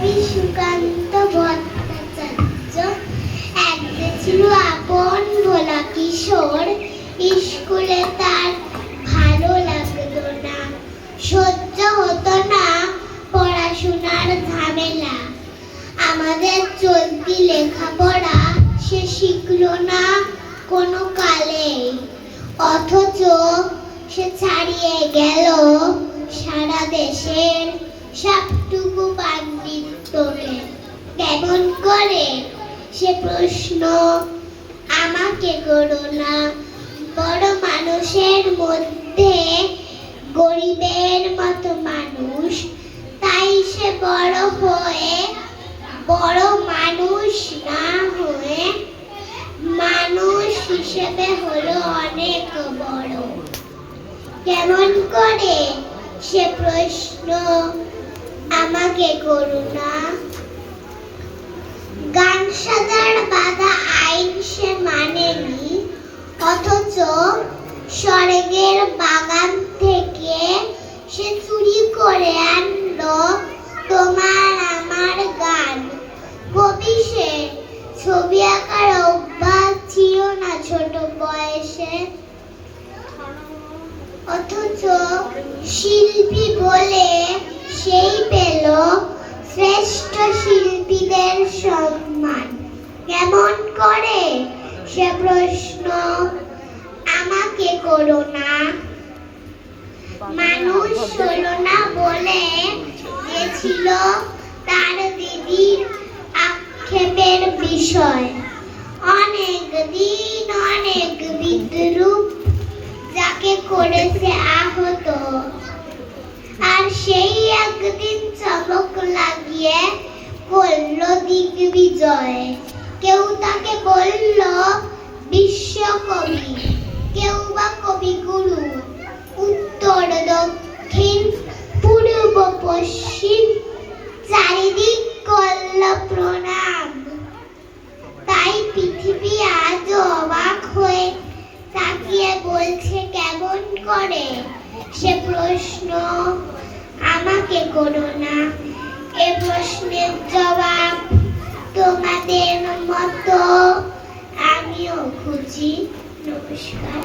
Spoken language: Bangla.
কবি সুকান্ত ভট্টাচার্য। একদিন ছিল আপন ভোলা কিশোর, স্কুলে তার ভালো লাগতো না, সহ্য হতো না পড়াশোনার ঝামেলা। আমাদের চলতি লেখাপড়া সে শিখলো না কোনো কালে, অথচ সে ছাড়িয়ে গেল সারা দেশের সবটুকু পাণ্ডিত্যকে। কেমন করে সে প্রশ্ন আমাকে করো না। বড় মানুষের মধ্যে গরিবের মতো মানুষ, তাই সে বড় হয়ে বড় মানুষ না হয়ে মানুষ হিসেবে হলো অনেক বড়। কেমন করে সে প্রশ্ন আমাকে করো না। গান সাজার বাধা আইন সে মানেনি, অথচ স্বর্গের বাগান থেকে সে চুরি করে আনলো তোমার আমার গান। কবি সে, ছবি আঁকার অভ্যাস ছিল না ছোট বয়সে, অথচ শিল্পী বলে সেই পেল শ্রেষ্ঠ শিল্পীদের সম্মান। কেমন করে সে প্রশ্ন আমাকে করো না। মানুষ হলো না বলে গেছিল তার দিদির আক্ষেপের বিষয়। অনেক দিন অনেক বিদ্রূপ যাকে করেছে আহত, আর সেই একদিন চমক লাগিয়ে করল দিগ্বিজয়। কেউ তাকে বলল বিশ্বকবি, কেউ বা কবিগুরু। উত্তর দক্ষিণ পূর্ব পশ্চিম চারিদিক করল প্রণাম। তাই পৃথিবী আজও অবাক হয়ে তাকিয়ে বলছে কেমন করে সে প্রশ্ন আমাকে করো না। এ প্রশ্নের জবাব তোমাদের মতো আমিও খুঁজি। নমস্কার।